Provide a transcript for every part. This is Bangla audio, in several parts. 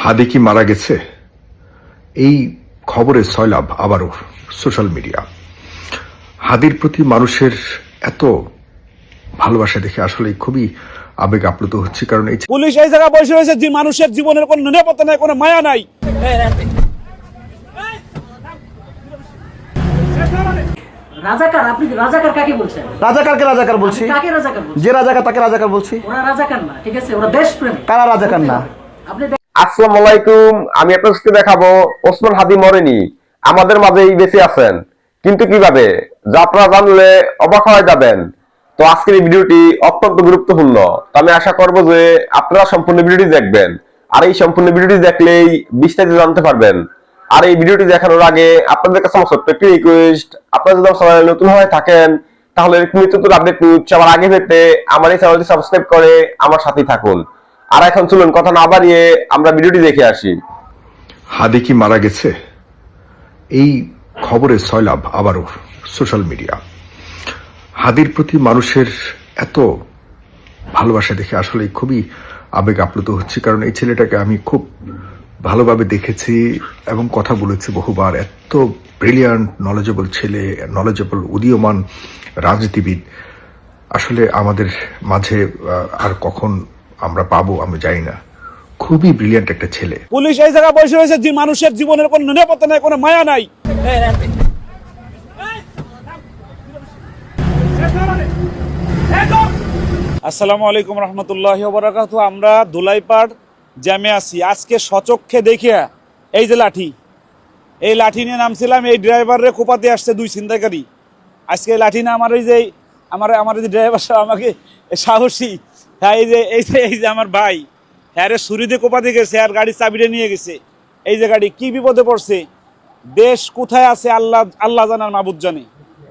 হাদি কি মারা গেছে? এই খবরের সয়লাভ আবারও সোশ্যাল মিডিয়া। হাদির প্রতি মানুষের এত ভালোবাসা দেখে আসলে খুবই আবেগ আপ্লুত হচ্ছে। কারণ এই পুলিশ এই জায়গায় বসে রয়েছে যে মানুষের জীবনের কোনো নিরাপত্তা নাই, কোনো মায়া নাই। রাজাকার, আপনি রাজাকার কাকে বলছেন? রাজাকারকে রাজাকার বলছি। কাকে রাজাকার বলছেন? যে রাজাকার তাকে রাজাকার বলছি। ওরা রাজাকার না, ঠিক আছে? ওরা দেশপ্রেমী। কারা রাজাকার না? আপনি আসসালামু আলাইকুম। আমি আপনাদেরকে দেখাবো ওসমান হাদি মরেনি, আমাদের মাঝেই বেঁচে আছেন। কিন্তু কিভাবে, যা আপনারা জানলে অবাক হয়ে যাবেন। তো আজকের এই ভিডিওটি অত্যন্ত গুরুত্বপূর্ণ। তো আমি আশা করব যে আপনারা সম্পূর্ণ ভিডিওটি দেখবেন, আর এই সম্পূর্ণ ভিডিওটি দেখলেই বিস্তারিত জানতে পারবেন। আর এই ভিডিওটি দেখানোর আগে আপনাদের কাছে আমার ছোট্ট একটি রিকোয়েস্ট, আপনারা যদি চ্যানেলে নতুন হয়ে থাকেন তাহলে নিত্য নতুন আপডেট সবার আগে পেতে আমার এই চ্যানেলটি সাবস্ক্রাইব করে আমার সাথেই থাকুন। আর এখন চলুন কথা না বাড়িয়ে আমরা ভিডিওটি দেখে আসি। হাদি কি মারা গেছে? এই খবরের সয়লাভ আবারও সোশ্যাল মিডিয়া। হাদির প্রতি মানুষের এত ভালোবাসা দেখে আসলে খুবই আবেগ আপ্লুত হচ্ছে। কারণ এই ছেলেটাকে আমি খুব ভালোভাবে দেখেছি এবং কথা বলেছি বহুবার। এত ব্রিলিয়ান্ট নলেজেবল ছেলে, নলেজেবল উদীয়মান রাজনীতিবিদ আসলে আমাদের মাঝে আর কখন আমরা পাবো আমি জানি না। খুবই ব্রিলিয়ান্ট একটা ছেলে। পুলিশ এই জায়গায় বসে রয়েছে যে মানুষের জীবনের কোনো নিরাপত্তা নাই, কোনো মায়া নাই। আসসালামু আলাইকুম রহমতুল্লাহি ওয়া বারাকাতুহু। আমরা ধুলাইপাড় জ্যামে আছি। আজকে সচক্ষে দেখিয়া এই যে লাঠি, এই লাঠি নিয়ে নামছিলাম। এই ড্রাইভারে কোপাতে আসছে দুই ছিনতাইকারী। আজকে লাঠি না আমার এই যে আমার যে ড্রাইভার সাহেব আমাকে সাহসী, হ্যাঁ এই যে আমার ভাই, হ্যাঁ রে ছুরি দিয়ে কোপাতে গেছে আর গাড়ির চাবিটা নিয়ে গেছে। এই যে গাড়ি কি বিপদে পড়ছে, দেশ কোথায় আছে আল্লাহ জানার মাবুদ জানে।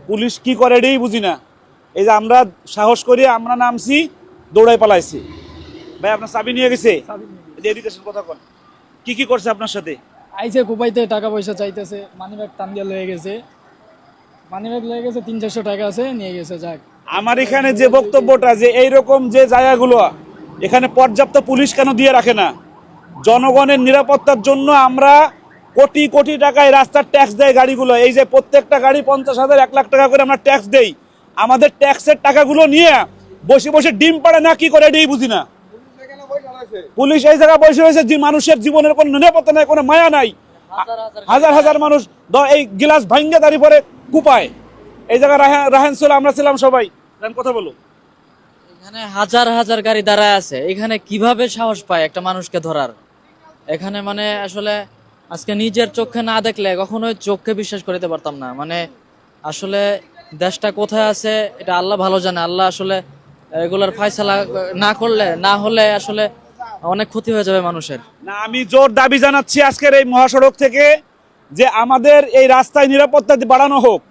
পুলিশ কি করে এটাই বুঝি না। এই যে আমরা সাহস করি, আমরা নামছি, দৌড়াই পালাইছি। ভাই আপনার চাবি নিয়ে গেছে? এডুকেশন কথা কন, কি করছে আপনার সাথে? আইসে কোপাইতে টাকা পয়সা চাইতেছে, মানিব্যাগ টান দিয়ে লয়ে গেছে। মানিব্যাগ লয়ে গেছে, 300-400 টাকা আছে, নিয়ে গেছে। যাক, আমার এখানে যে বক্তব্যটা যে এইরকম যে জায়গাগুলো এখানে পর্যাপ্ত পুলিশ কেন দিয়ে রাখে না? জনগণের নিরাপত্তার জন্য আমরা কোটি কোটি টাকায় রাস্তার ট্যাক্স দেয় গাড়িগুলো। এই যে প্রত্যেকটা গাড়ি 50,000 1 লাখ টাকা করে আমরা ট্যাক্স দেই। আমাদের ট্যাক্সের টাকাগুলো নিয়ে বসে বসে ডিম পাড়ে না কি করে এটাই বুঝি না। পুলিশ এই জায়গায় বসে রয়েছে যে মানুষের জীবনের কোনো নিরাপত্তা নাই, কোনো মায়া নাই। হাজার হাজার মানুষ এই গিলাস ভাঙ্গে দাঁড়ি পরে কুপায়। এই জায়গায় রাহেন ছিল, আমরা ছিলাম সবাই। কথা বলো। এখানে হাজার হাজার গাড়ি দাঁড়ায় আছে, এখানে কিভাবে সাহস পায় একটা মানুষকে ধরার? এখানে মানে আসলে আজকে নিজের চোখে না দেখলে কখনোই চোখে বিশ্বাস করতে পারতাম না। মানে আসলে দেশটা কোথায় আছে এটা আল্লাহ ভালো জানে। আল্লাহ আসলে এগুলার ফয়সালা না হলে আসলে অনেক ক্ষতি হয়ে যাবে মানুষের। না, আমি জোর দাবি জানাচ্ছি আজকের এই মহাসড়ক থেকে যে আমাদের এই রাস্তায় নিরাপত্তা বাড়ানো হোক।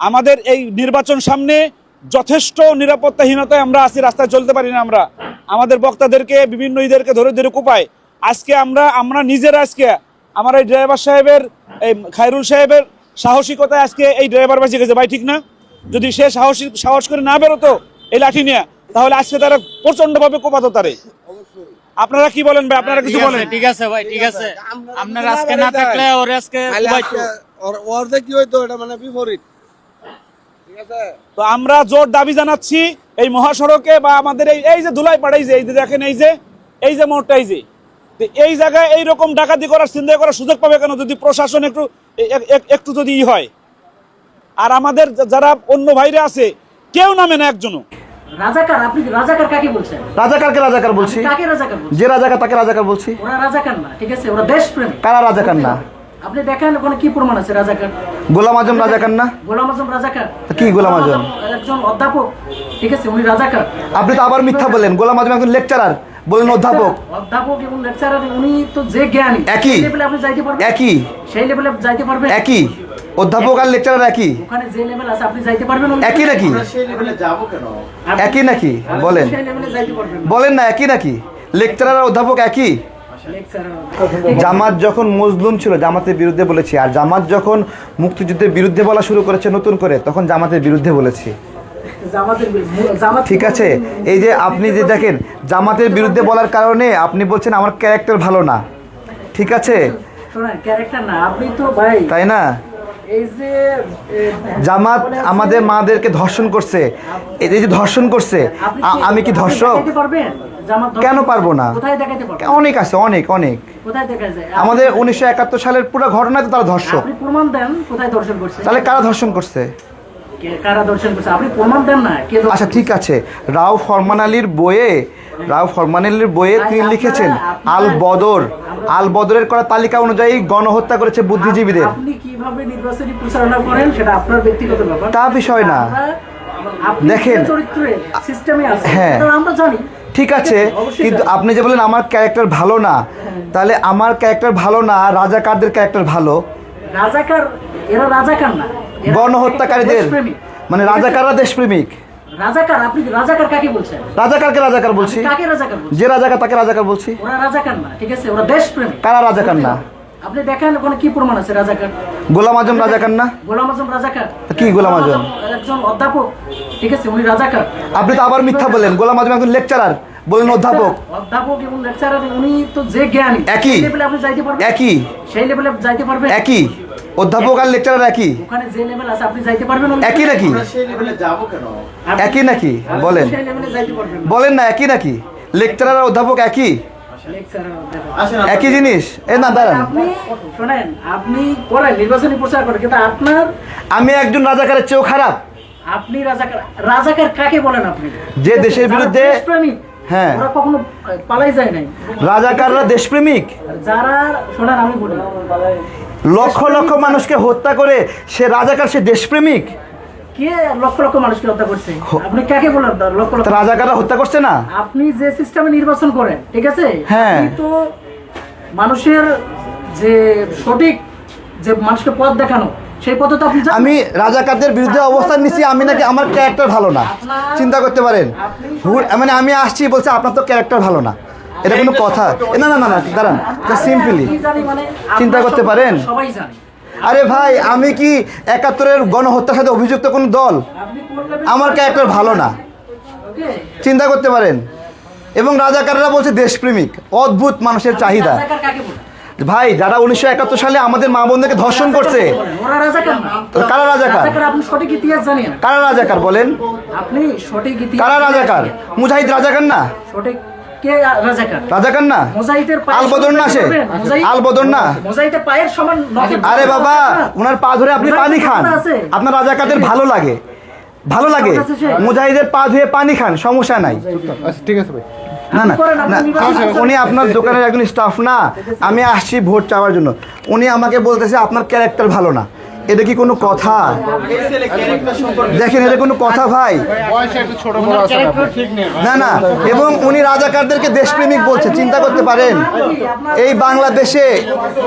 আমাদের এই নির্বাচন সামনে যথেষ্ট নিরাপত্তাহীনতায় আমরা আছি, রাস্তায় চলতে পারি না। আমরা আমাদের বক্তাদেরকে বিভিন্ন ঈদেরকে ধরে ধরে কোপাই। আজকে আমরা নিজেরা আজকে আমার এই ড্রাইভার সাহেবের, এই খায়রুল সাহেবের সাহসিকতায় আজকে এই ড্রাইভার বেঁচে গেছে। ভাই ঠিক না? যদি সে সাহস করে না বেরোতো এই লাঠি নিয়ে, তাহলে আজকে তারা প্রচন্ডভাবে কোপাতো তারে। আপনারা কি বলেন ভাই? আপনারা কিছু বলেন? ঠিক আছে ভাই, ঠিক আছে। আপনার আজকে না থাকলে ওর আজকে ওর কি হইতো, এটা মানে বিপরীত। তো আমরা জোর দাবি জানাচ্ছি এই মহাসড়কে বা আমাদের এই যে ধুলাইপাড়, এই যে দেখেন এই যে মোড়টা, এই জায়গায় এইরকম ডাকাতি করার, চিন্তা করার সুযোগ পাবে কেন? যদি প্রশাসন একটু যদি হয়। আর আমাদের যারা অন্য ভাইরা আছে কেউ নামে না একজনও। রাজাকার, আপনি রাজাকার কাকে বলছেন? রাজাকারকে রাজাকার বলছি। কাকে রাজাকার বলছেন? যে রাজাকার তাকে রাজাকার বলছি। ওরা রাজাকার না, ঠিক আছে? ওরা দেশপ্রেমী। কারা রাজাকার না? আপনি দেখেন ওখানে কি প্রমাণ আছে রাজাকার? গোলাম আজম রাজাকার না? গোলাম আজম রাজাকার? কি গোলাম আজম? একজন অধ্যাপক, ঠিক আছে? উনি রাজাকার। আপনি তো আবার মিথ্যা বলেন। গোলাম আজম একজন লেকচারার, বলেন অধ্যাপক। অধ্যাপক এবং লেকচারার, উনি তো যে জ্ঞানী, একই লেভেলে আপনি যাইতে পারবেন। একই সেই লেভেলে যাইতে পারবেন। একই অধ্যাপক আর লেকচারার একই। ওখানে যে লেভেল আছে আপনি যাইতে পারবেন। একই নাকি? সেই লেভেলে যাবো কেন? একই নাকি? বলেন, সেই লেভেলে যাইতে পারবেন বলেন না একই নাকি? লেকচারার আর অধ্যাপক একই। জামাত যখন মজলুম ছিল জামাতের বিরুদ্ধে বলেছি, আর জামাত যখন মুক্তিযুদ্ধের বিরুদ্ধে বলা শুরু করেছে নতুন করে তখন জামাতের বিরুদ্ধে বলেছি। ঠিক আছে? এই যে আপনি যে দেখেন জামাতের বিরুদ্ধে বলার কারণে আপনি বলছেন আমার ক্যারেক্টার ভালো না, ঠিক আছে, শোনেন ক্যারেক্টার না, আপনি তো ভাই তাই না? এই যে জামাত আমাদের মাদেরকে ধর্ষণ করছে, এই যে ধর্ষণ করছে, আমি কি ধর্ষক? দেখাতে পারবেন জামাত ধর্ষণ কেন পারবো না? কোথায় দেখাতে পারবেন? অনেক আছে, অনেক অনেক। কোথায় দেখা যায়? আমাদের 1971 সালের পুরো ঘটনায় তো তারা ধর্ষক। আপনি প্রমাণ দেন কোথায় দর্শন করছে? তাহলে কারা ধর্ষণ করছে? কারা দর্শন করছে আপনি প্রমাণ দেন না, কে দর্শন আচ্ছা ঠিক আছে, রাও ফরমান আলীর বইয়ে তিনি লিখেছেন আল বদরের করা তালিকা অনুযায়ী গণহত্যা করেছে বুদ্ধিজীবীদের। আপনি কিভাবে নির্বাচনী প্রচারণা করেন সেটা আপনার ব্যক্তিগত ব্যাপার, তা বিষয় না। আপনি দেখেন, যে চরিত্রে সিস্টেমে আছে হ্যাঁ। এটা আমরা জানি। ঠিক আছে, অবশ্যই কিন্তু জানি। আপনি যে বলেন আমার ক্যারেক্টার ভালো না, তাহলে আমার ক্যারেক্টার ভালো না, রাজাকারদের ক্যারেক্টার ভালো। রাজাকার, এরা রাজাকার না, এরা গণহত্যাকারীদের দেশপ্রেমিক। মানে রাজাকাররা দেশপ্রেমিক। রাজাকার, আপনি রাজাকার কাকে বলছেন? রাজাকারকে রাজাকার বলছি, আপনি কাকে রাজাকার বলছেন? যে রাজাকার তাকে রাজাকার বলছি। ওরা রাজাকার না, ঠিক আছে, ওরা দেশপ্রেমিক। কারা রাজাকার না? আপনি দেখেন ওখানে কি প্রমাণ আছে রাজাকার? গোলাম আজম রাজাকার না? গোলাম আজম রাজাকার? কি গোলাম আজম? একজন অধ্যাপক, ঠিক আছে, উনি রাজাকার। আপনি তো আবার মিথ্যা বললেন, গোলাম আজম একজন লেকচারার, বলেন অধ্যাপক। অধ্যাপক এবং লেকচারার, উনি তো যে জ্ঞানী, একই। সেই লেভেলে আপনি যাইতে পারবেন? একই, সেই লেভেলে যাইতে পারবেন? একই। অধ্যাপক আর লেকচারার একই? ওখানে যে লেভেল আছে আপনি যাইতে পারবেন? একই নাকি? সেই লেভেলে যাবো কেন? আপনি একই নাকি? বলেন, সেই লেভেলে যাইতে পারবেন না। বলেন না একই নাকি? লেকচারার আর অধ্যাপক একই? লেকচারার, অধ্যাপক। আসেন একই জিনিস? এ না দাঁড়ান, আপনি শোনেন, আপনি করেন নির্বাচনী প্রচার করেন, কিন্তু আপনার, আমি একজন রাজাকারের চেয়েও খারাপ। আপনি রাজাকার, রাজাকার কাকে বলেন আপনি? যে দেশের যারা বিরুদ্ধে, দেশপ্রেমিক, হ্যাঁ, ওরা কখনো পালাই যায় নাই। রাজাকাররা দেশপ্রেমিক। যারা, শোনেন আমি বলি, লক্ষ লক্ষ মানুষকে হত্যা করে সে রাজাকার, সে দেশপ্রেমিক? কে লক্ষ লক্ষ মানুষকে হত্যা করছে? আপনি কাকে বলেন লক্ষ লক্ষ? তা রাজাকাররা হত্যা করছে না? আপনি যে সিস্টেমে নির্বাচন করেন, ঠিক আছে, হ্যাঁ। আপনি তো মানুষের যে সঠিক, যে মানুষকে পথ দেখানো, সেই পথে তো আপনি জানেন। আমি রাজাকারদের বিরুদ্ধে অবস্থান নিচ্ছি, আমি নাকি আমার ক্যারেক্টার ভালো না? চিন্তা করতে পারেন, মানে আমি আসছি বলছে আপনার তো ক্যারেক্টার ভালো না, এটা কোনো কথা? না না না না, দাঁড়ান, সিম্পলি কি জানি মানে চিন্তা আমরা করতে পারেন? সবাই জানি। আরে ভাই, আমি কি 71-এর গণহত্যার সাথে অভিযুক্ত কোন দল? আপনি করলে আমার ক্যারেক্টার ভালো না, ওকে, চিন্তা করতে পারেন। এবং রাজাকাররা বলছে দেশপ্রেমিক, অদ্ভুত মানুষের চাহিদা। রাজাকার কাকে বলেন? ভাই, যারা 1971 সালে আমাদের মা বোনদেরকে ধর্ষণ করছে, ওরা রাজাকার না। কারা রাজাকার? রাজাকার আপনি সঠিক ইতিহাস জানেন? কারা রাজাকার বলেন? আপনি সঠিক ইতিহাস, কারা রাজাকার? মুজাহিদ রাজাকার না? সঠিক কে রাজাকার? রাজাকার না? মুজাহিদের পায়ের আল বদর না সে? সমান মুজাহিদ- আল বদর না? মুজাহিদের পায়ের সমান নখে- আরে বাবা, ওনার পা ধরে আপনি পানি খান, আছে। আপনার রাজাকারদের ভালো লাগে, ভালো লাগে। মুজাহিদের পা ধুয়ে পানি খান, সমস্যা নাই। না না না, উনি আপনার দোকানের একজন স্টাফ না, আমি আসছি ভোট চাওয়ার জন্য। উনি আমাকে বলতেছে আপনার ক্যারেক্টার ভালো না, এটা কি কোনো কথা? দেখেন, এটা কোনো কথা ভাই? না না, এবং উনি রাজাকারদেরকে দেশপ্রেমিক বলছে, চিন্তা করতে পারেন? এই বাংলাদেশে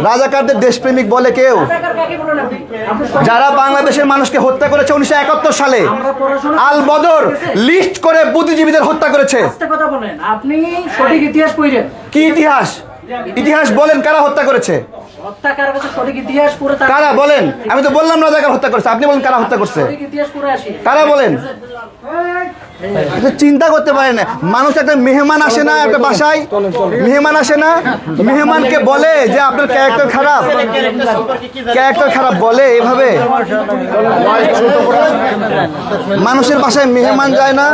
রাজাকারদের দেশপ্রেমিক বলে কেউ? রাজাকার কাকে বলেন আপনি? আপনি সঠিক- যারা বাংলাদেশের মানুষকে হত্যা করেছে 1971 সালে, আমরা পড়াশোনা- আল বদর লিস্ট করে বুদ্ধিজীবীদের হত্যা করেছে। আস্তে কথা বলেন, আপনি সঠিক ইতিহাস পড়েন। কি ইতিহাস? ইতিহাস বলেন, কারা হত্যা করেছে? হত্যাকার কাছে সঠিক ইতিহাস পড়ে তার- কারা বলেন? আমি তো বললাম রাজাকার হত্যা করেছে, আপনি বলেন কারা হত্যা করছে? সঠিক ইতিহাস পড়ে আসি। কারা বলেন? এটা চিন্তা করতে পারেন, মানুষ একটা মেহমান আসে না একটা বাসায়, মেহমান আসে না, মেহমানকে বলে যে আপনার ক্যারেক্টার খারাপ, ক্যারেক্টার খারাপ বলে এভাবে? মানুষের বাসায় মেহমান যায় না?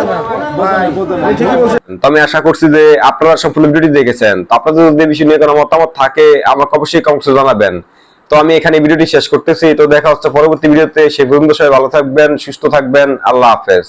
তো আমি আশা করছি যে আপনারা সম্পূর্ণ ভিডিওটি দেখেছেন। তো আপনাদের যদি বিষয় নিয়ে কোনো মতামত থাকে আমাকে অবশ্যই কমেন্টে জানাবেন। তো আমি এখানে ভিডিওটি শেষ করতেছি। তো দেখা হচ্ছে পরবর্তী ভিডিওতে। সে পর্যন্ত সবাই ভালো থাকবেন, সুস্থ থাকবেন। আল্লাহ হাফেজ।